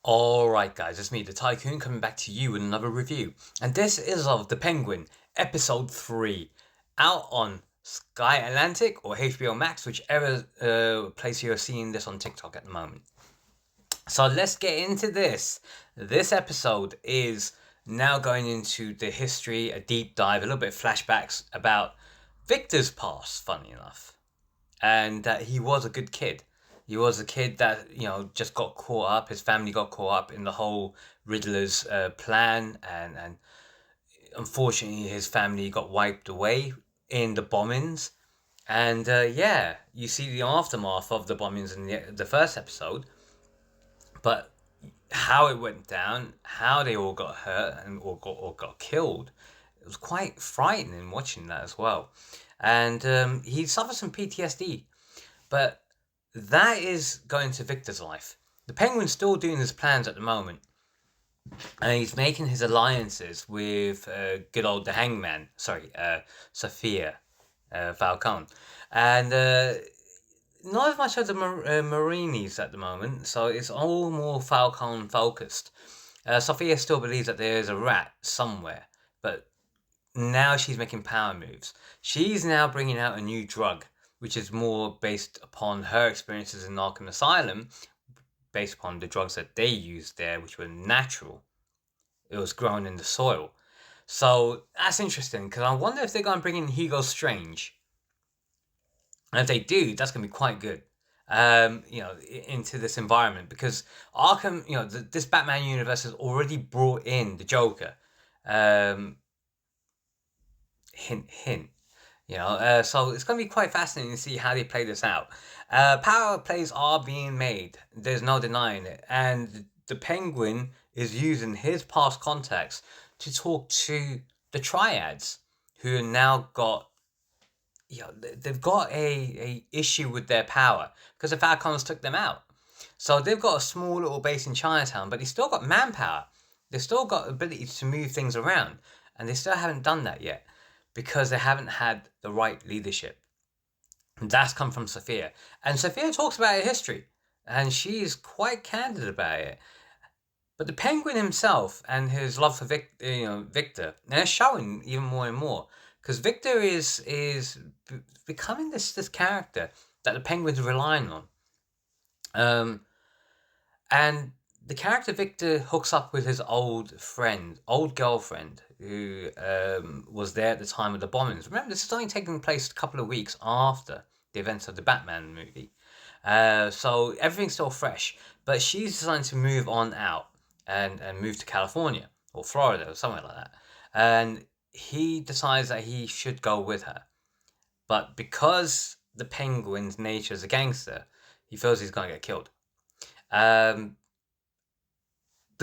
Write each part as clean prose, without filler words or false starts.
Alright guys, it's me, the Tycoon, coming back to you with another review. And this is of The Penguin, Episode 3, out on Sky Atlantic or HBO Max, whichever place you're seeing this on TikTok at the moment. So let's get into this. This episode is now going into the history, a deep dive, a little bit of flashbacks about Victor's past, funny enough. And that he was a good kid. He was a kid that, just got caught up. His family got caught up in the whole Riddler's plan, and unfortunately, his family got wiped away in the bombings. And yeah, you see the aftermath of the bombings in the first episode, but how it went down, how they all got hurt and or got killed, it was quite frightening watching that as well. And he suffered some PTSD, but that is going to Victor's life. The Penguin's still doing his plans at the moment, and he's making his alliances with good old the Hangman. Sorry, Sophia Falcone, and not as much as the Marinis at the moment. So it's all more Falcone focused. Sophia still believes that there is a rat somewhere, but now she's making power moves. She's now bringing out a new drug, which is more based upon her experiences in Arkham Asylum, based upon the drugs that they used there, which were natural. It was grown in the soil. So that's interesting, because I wonder if they're going to bring in Hugo Strange. And if they do, that's going to be quite good. Into this environment, because Arkham, this Batman universe has already brought in the Joker. Hint, hint. So it's going to be quite fascinating to see how they play this out. Power plays are being made. There's no denying it. And the Penguin is using his past contacts to talk to the Triads, who have now got, they've got a issue with their power because the Falcons took them out. So they've got a small little base in Chinatown, but they still got manpower. They've still got ability to move things around, and they still haven't done that yet, because they haven't had the right leadership. And that's come from Sophia. And Sophia talks about her history, and she's quite candid about it. But the Penguin himself and his love for Victor, they're showing even more and more. Because Victor is becoming this character that the Penguin's relying on. And the character Victor hooks up with his old girlfriend, who was there at the time of the bombings. Remember, this is only taking place a couple of weeks after the events of the Batman movie. So everything's still fresh. But she's deciding to move on out and move to California or Florida or somewhere like that. And he decides that he should go with her. But because the Penguin's nature is a gangster, he feels he's going to get killed. The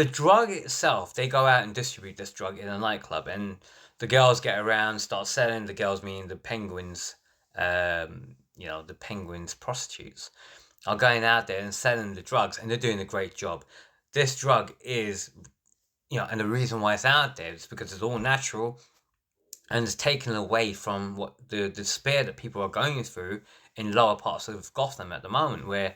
drug itself, they go out and distribute this drug in a nightclub, and the girls get around, start selling. The girls meaning the Penguins, the Penguins prostitutes are going out there and selling the drugs, and they're doing a great job. This drug is, and the reason why it's out there is because it's all natural, and it's taken away from what the despair that people are going through in lower parts of Gotham at the moment, where,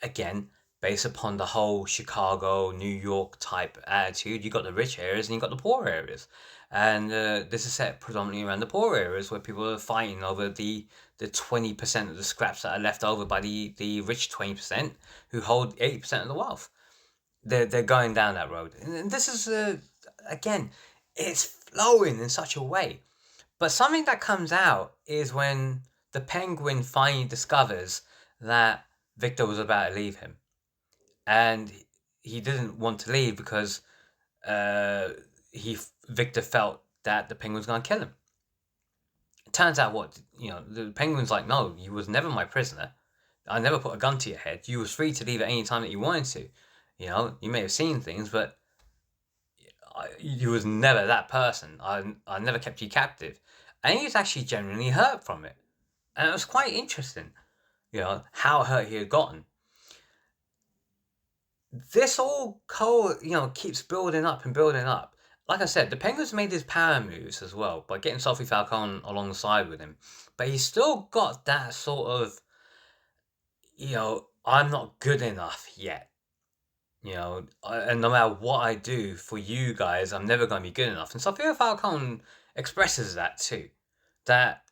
again, based upon the whole Chicago, New York type attitude, you got the rich areas and you got the poor areas. And this is set predominantly around the poor areas, where people are fighting over the 20% of the scraps that are left over by the rich 20% who hold 80% of the wealth. They're going down that road. And this is, again, it's flowing in such a way. But something that comes out is when the Penguin finally discovers that Victor was about to leave him. And he didn't want to leave because Victor felt that the Penguin's going to kill him. It turns out the Penguin's like, no, you was never my prisoner. I never put a gun to your head. You was free to leave at any time that you wanted to. You may have seen things, but you was never that person. I never kept you captive. And he was actually genuinely hurt from it. And it was quite interesting, how hurt he had gotten. This all keeps building up and building up. Like I said, the Penguin's made his power moves as well by getting Sophie Falcone alongside with him. But he's still got that sort of, I'm not good enough yet. You know, and no matter what I do for you guys, I'm never going to be good enough. And Sophia Falcone expresses that too. That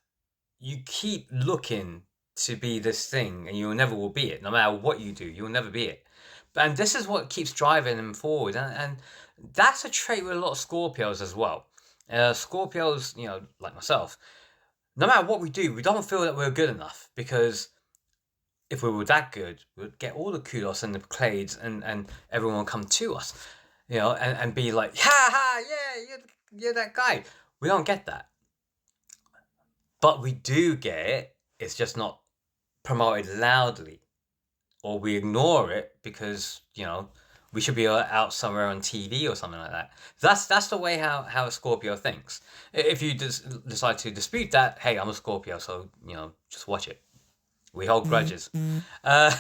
you keep looking to be this thing and you never will be it. No matter what you do, you'll never be it. And this is what keeps driving them forward. And that's a trait with a lot of Scorpios as well. Scorpios, you know, like myself, no matter what we do, we don't feel that we're good enough, because if we were that good, we'd get all the kudos and the clades, and everyone would come to us, you know, and be like, ha ha, yeah, you're that guy. We don't get that. But we do get it. It's just not promoted loudly, or we ignore it because, you know, we should be out somewhere on TV or something like that. That's the way how a Scorpio thinks. If you decide to dispute that, hey, I'm a Scorpio, so, you know, just watch it. We hold grudges. Uh,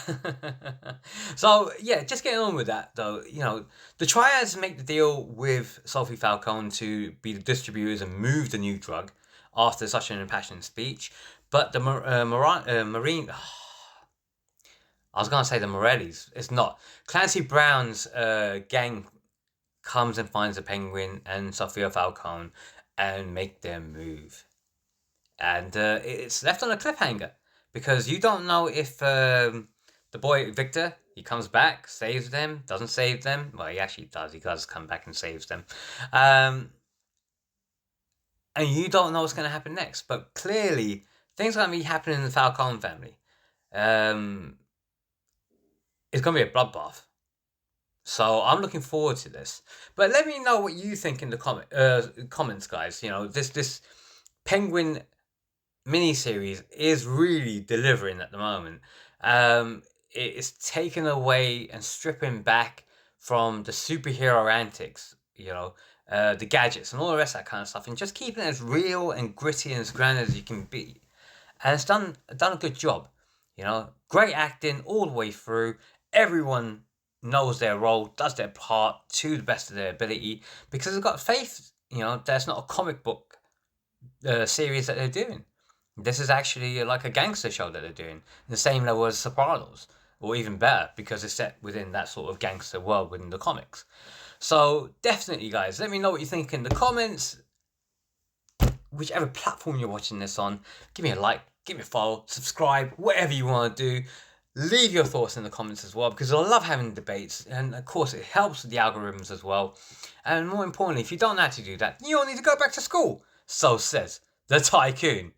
so yeah, just getting on with that though. You know, the Triads make the deal with Sophie Falcone to be the distributors and move the new drug after such an impassioned speech. But the Marine, I was gonna say the Morellis. It's not. Clancy Brown's gang comes and finds the Penguin and Sophia Falcone and make them move. And it's left on a cliffhanger, because you don't know if the boy Victor, he comes back, saves them, doesn't save them. Well, he actually does. He does come back and saves them. And you don't know what's going to happen next. But clearly, things are going to be happening in the Falcone family. It's going to be a bloodbath. So I'm looking forward to this. But let me know what you think in the comments, guys. You know, this Penguin miniseries is really delivering at the moment. It's taken away and stripping back from the superhero antics, you know, the gadgets and all the rest of that kind of stuff, and just keeping it as real and gritty and as grand as you can be. And it's done a good job. You know, great acting all the way through. Everyone knows their role, does their part to the best of their ability, because they've got faith. You know, there's not a comic book series that they're doing. This is actually like a gangster show that they're doing, the same level as Sopranos, or even better, because it's set within that sort of gangster world within the comics. So definitely, guys, let me know what you think in the comments. Whichever platform you're watching this on, give me a like, give me a follow, subscribe, whatever you want to do. Leave your thoughts in the comments as well, because I love having debates, and of course it helps with the algorithms as well. And more importantly, if you don't know how to do that, you don't need to go back to school. So says the Tycoon.